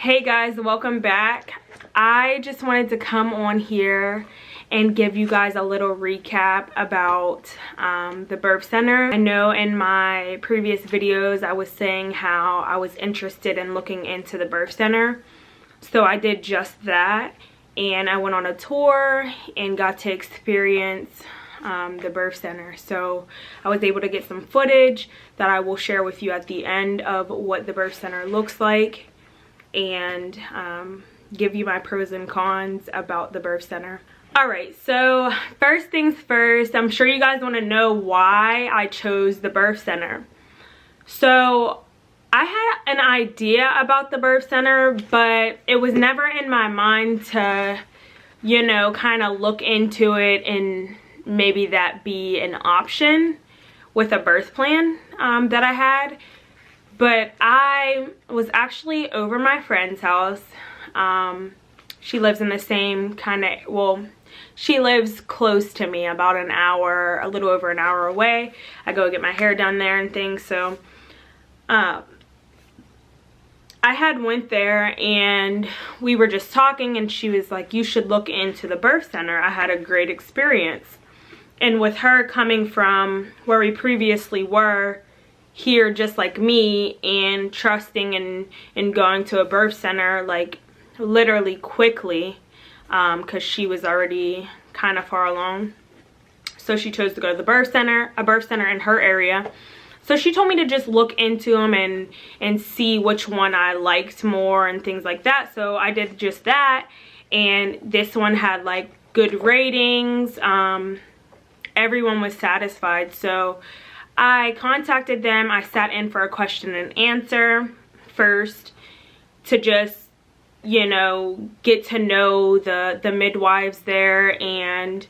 Hey guys, welcome back. I just wanted to come on here and give you guys a little recap about the birth center. I know in my previous videos I was saying how I was interested in looking into the birth center, so I did just that, and I went on a tour and got to experience the birth center. So I was able to get some footage that I will share with you at the end of what the birth center looks like, and give you my pros and cons about the birth center. Alright, so first things first, I'm sure you guys want to know why I chose the birth center. So I had an idea about the birth center, but it was never in my mind to, you know, kind of look into it and maybe that be an option with a birth plan that I had. But I was actually over my friend's house. She lives in the same kind of, well, she lives close to me, about an hour, a little over an hour away. I go get my hair done there and things. So I had went there and we were just talking, and she was like, you should look into the birth center. I had a great experience. And with her coming from where we previously were, here just like me, and trusting and going to a birth center like literally quickly, because she was already kind of far along, so she chose to go to the birth center, a birth center in her area. So she told me to just look into them and see which one I liked more and things like that. So I did just that, and this one had like good ratings. Everyone was satisfied, so I contacted them. I sat in for a question and answer first to just, you know, get to know the midwives there and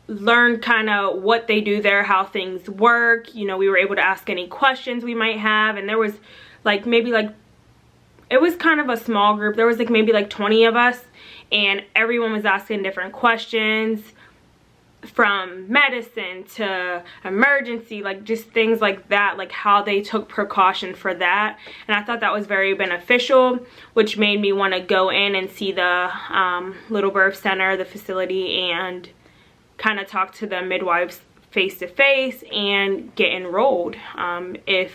learn kind of what they do there, how things work. You know, we were able to ask any questions we might have, and there was like maybe like, it was kind of a small group. There was like maybe like 20 of us, and everyone was asking different questions, from medicine to emergency, like just things like that, like how they took precaution for that. And I thought that was very beneficial, which made me want to go in and see the little birth center, the facility, and kind of talk to the midwives face to face and get enrolled if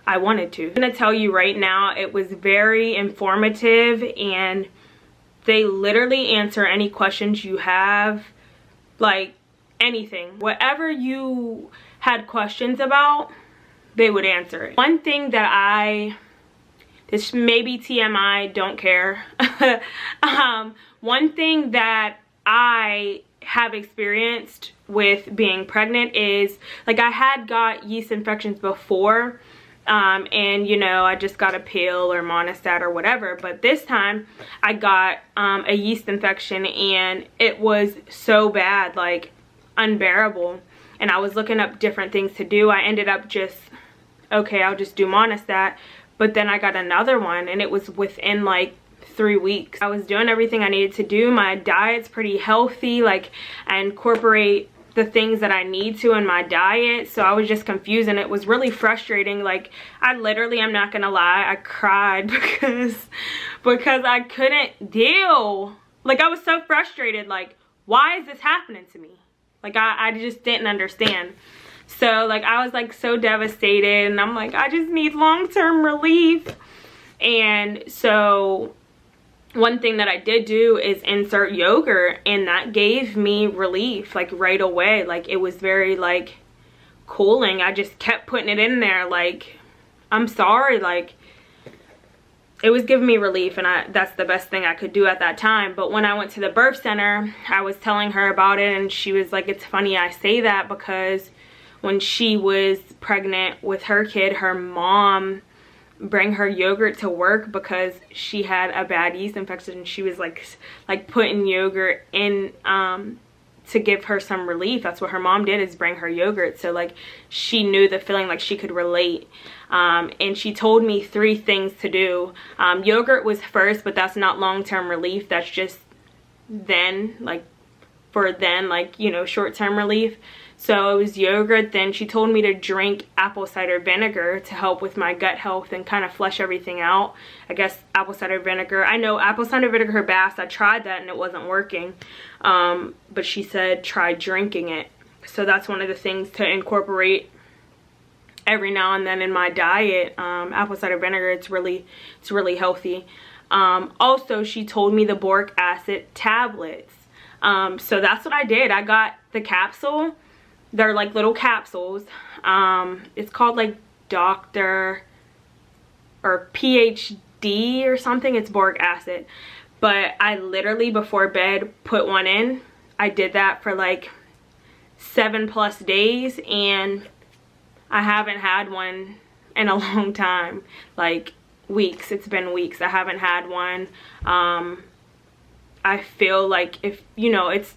I wanted to. I'm gonna tell you right now, it was very informative, and they literally answer any questions you have. Like anything, whatever you had questions about, they would answer it. One thing that this may be TMI, don't care. One thing that I have experienced with being pregnant is, like, I had got yeast infections before, and you know, I just got a pill or Monistat or whatever, but this time I got a yeast infection, and it was so bad, like unbearable. And I was looking up different things to do. I ended up just, okay, I'll just do Monistat, but then I got another one, and it was within like 3 weeks. I was doing everything I needed to do. My diet's pretty healthy, like I incorporate the things that I need to in my diet, so I was just confused, and it was really frustrating. Like I literally, I'm not gonna lie, I cried because I couldn't deal. Like I was so frustrated, like why is this happening to me? Like I just didn't understand. So like I was like so devastated, and I'm like, I just need long-term relief. And so one thing that I did do is insert yogurt, and that gave me relief like right away. Like it was very like cooling. I just kept putting it in there, like, I'm sorry, like it was giving me relief, and that's the best thing I could do at that time. But when I went to the birth center, I was telling her about it, and she was like, it's funny I say that, because when she was pregnant with her kid, her mom bring her yogurt to work because she had a bad yeast infection, and she was like putting yogurt in to give her some relief. That's what her mom did, is bring her yogurt. So like she knew the feeling, like she could relate. And she told me 3 things to do. Yogurt was first, but that's not long-term relief. That's just then, like for then, like, you know, short-term relief. So it was yogurt. Then she told me to drink apple cider vinegar to help with my gut health and kind of flush everything out. I guess apple cider vinegar. I know apple cider vinegar baths, I tried that and it wasn't working. But she said try drinking it. So that's one of the things to incorporate every now and then in my diet. Apple cider vinegar, it's really healthy. Also, she told me the boric acid tablets. So that's what I did. I got the capsule. They're like little capsules. It's called like Dr. or PhD or something. It's boric acid. But I literally before bed put one in. I did that for like 7+ days and I haven't had one in a long time. Like weeks. It's been weeks. I haven't had one. I feel like if, you know, it's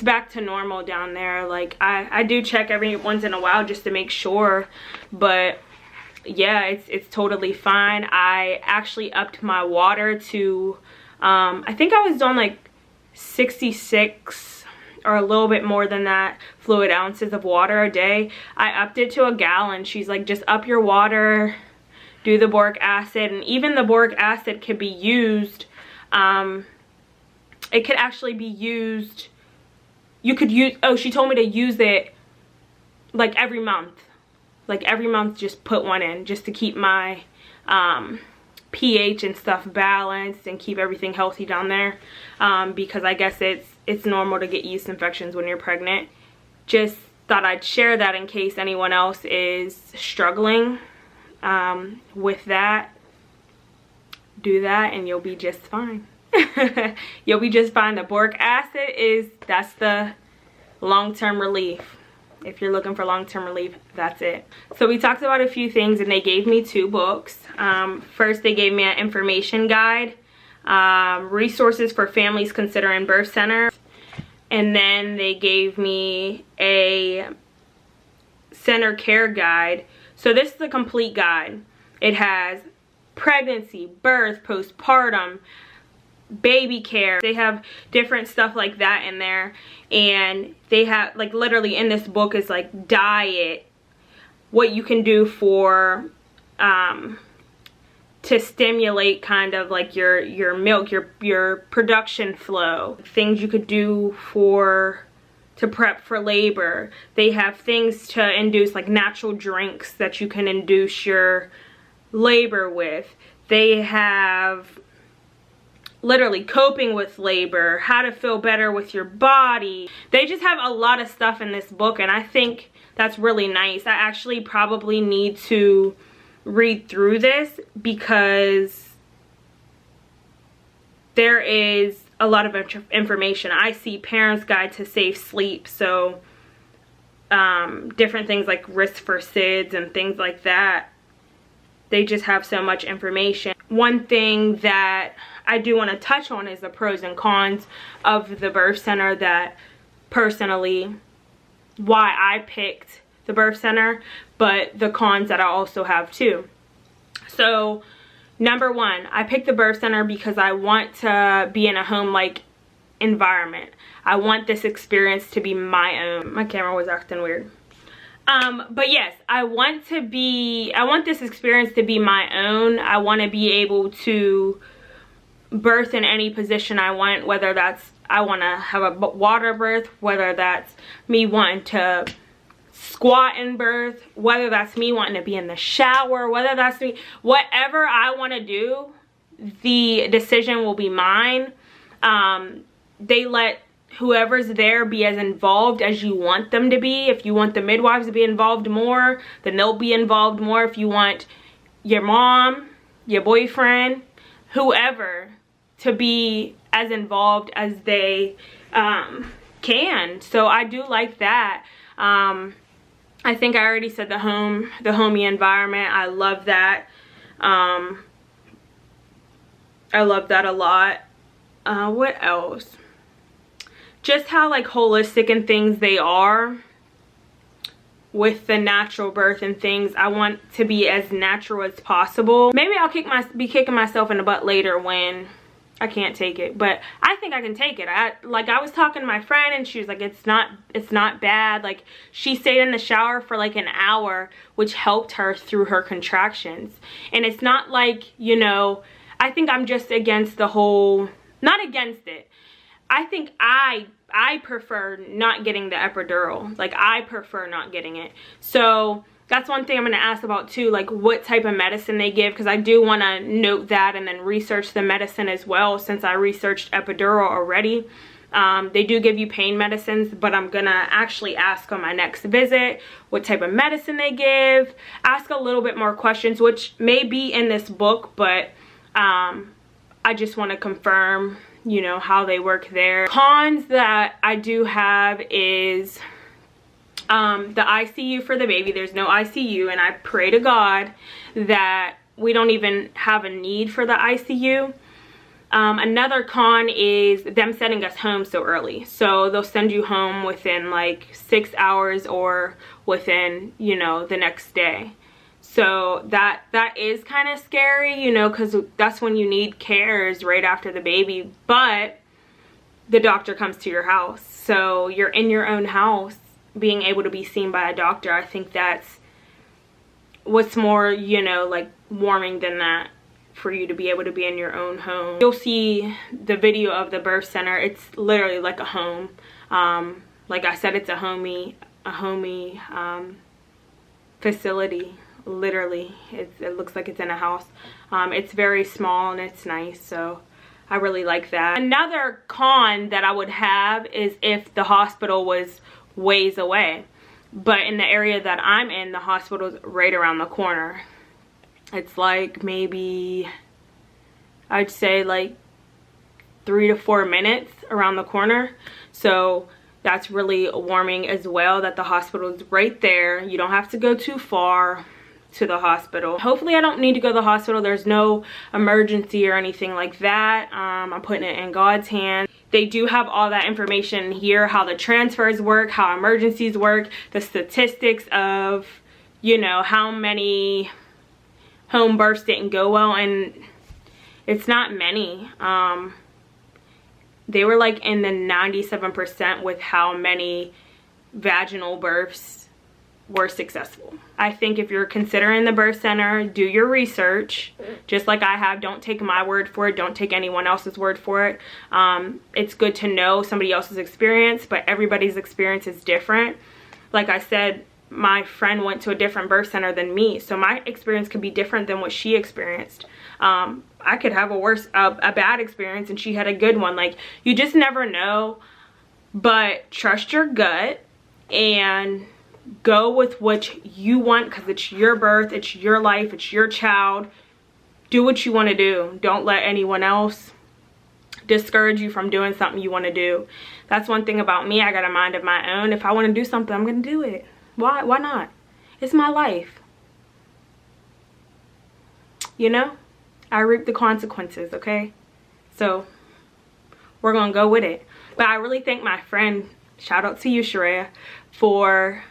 back to normal down there. Like I do check every once in a while just to make sure, but yeah, it's totally fine. I actually upped my water to I think I was doing like 66 or a little bit more than that fluid ounces of water a day. I upped it to a gallon. She's like, just up your water, do the boric acid. And even the boric acid could be used, it could actually be used, you could use, oh, she told me to use it like every month. Like every month, just put one in just to keep my pH and stuff balanced and keep everything healthy down there. Because I guess it's normal to get yeast infections when you're pregnant. Just thought I'd share that in case anyone else is struggling with that. Do that and you'll be just fine. You'll be just fine. The boric acid that's the long-term relief. If you're looking for long-term relief, that's it. So we talked about a few things and they gave me 2 books. First, they gave me an information guide, resources for families considering birth center. And then they gave me a center care guide. So this is the complete guide. It has pregnancy, birth, postpartum, baby care. They have different stuff like that in there. And they have, like, literally in this book is like diet, what you can do for to stimulate kind of like your milk, your production flow, things you could do to prep for labor. They have things to induce, like natural drinks that you can induce your labor with. They have literally coping with labor, how to feel better with your body. They just have a lot of stuff in this book and I think that's really nice. I actually probably need to read through this because there is a lot of information. I see Parents Guide to Safe Sleep, so different things like risk for SIDS and things like that. They just have so much information. One thing that I do want to touch on is the pros and cons of the birth center, that personally why I picked the birth center, but the cons that I also have too. So number 1, I picked the birth center because I want to be in a home-like environment. I want this experience to be my own. My camera was acting weird. But yes, I want this experience to be my own. I want to be able to birth in any position I want, whether that's I want to have a water birth, whether that's me wanting to squat and birth, whether that's me wanting to be in the shower, whether that's me, whatever I want to do, the decision will be mine. They let whoever's there be as involved as you want them to be. If you want the midwives to be involved more, then they'll be involved more. If you want your mom, your boyfriend, whoever to be as involved as they can. So I do like that. I think I already said the homey environment. I love that. I love that a lot. What else? Just how like holistic and things they are with the natural birth and things. I want to be as natural as possible. Maybe I'll be kicking myself in the butt later when I can't take it, but I think I can take it. I was talking to my friend and she was like, it's not bad. Like, she stayed in the shower for like an hour, which helped her through her contractions. And it's not like, you know, I think I'm just against the whole, not against it. I think I prefer not getting the epidural. Like, I prefer not getting it. So that's one thing I'm going to ask about too, like what type of medicine they give, because I do want to note that and then research the medicine as well, since I researched epidural already. They do give you pain medicines, but I'm going to actually ask on my next visit what type of medicine they give, ask a little bit more questions, which may be in this book, but I just want to confirm, you know, how they work there. Cons that I do have is the ICU for the baby. There's no ICU, and I pray to God that we don't even have a need for the ICU. Another con is them sending us home so early. So they'll send you home within like 6 hours or within, you know, the next day. So that is kind of scary, you know, because that's when you need care, is right after the baby. But the doctor comes to your house, so you're in your own house, being able to be seen by a doctor. I think that's what's more, you know, like warming than that, for you to be able to be in your own home. You'll see the video of the birth center. It's literally like a home. Like I said, it's a homey facility. Literally, it looks like it's in a house. It's very small and it's nice, so I really like that. Another con that I would have is if the hospital was ways away, but in the area that I'm in, the hospital's right around the corner. It's like maybe, I'd say like 3 to 4 minutes around the corner. So that's really warming as well, that the hospital is right there. You don't have to go too far to the hospital. Hopefully I don't need to go to the hospital. There's no emergency or anything like that. I'm putting it in God's hands. They do have all that information here, how the transfers work, how emergencies work, the statistics of, you know, how many home births didn't go well, and it's not many. They were like in the 97% with how many vaginal births were successful. I think if you're considering the birth center, do your research, just like I have. Don't take my word for it. Don't take anyone else's word for it. It's good to know somebody else's experience, but everybody's experience is different. Like I said, my friend went to a different birth center than me, so my experience could be different than what she experienced. I could have a bad experience and she had a good one. Like, you just never know, but trust your gut and go with what you want, because it's your birth, it's your life, it's your child. Do what you want to do. Don't let anyone else discourage you from doing something you want to do. That's one thing about me. I got a mind of my own. If I want to do something, I'm going to do it. Why not? It's my life. You know? I reap the consequences, okay? So we're going to go with it. But I really thank my friend, shout out to you, Sharia, for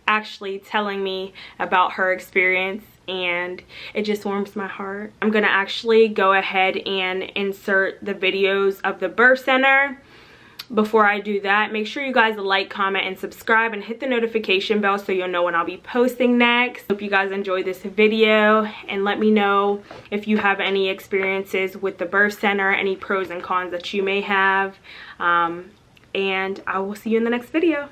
actually telling me about her experience, and it just warms my heart. I'm gonna actually go ahead and insert the videos of the birth center. Before I do that, make sure you guys like, comment, and subscribe, and hit the notification bell so you'll know when I'll be posting next. Hope you guys enjoyed this video, and let me know if you have any experiences with the birth center, any pros and cons that you may have. And I will see you in the next video.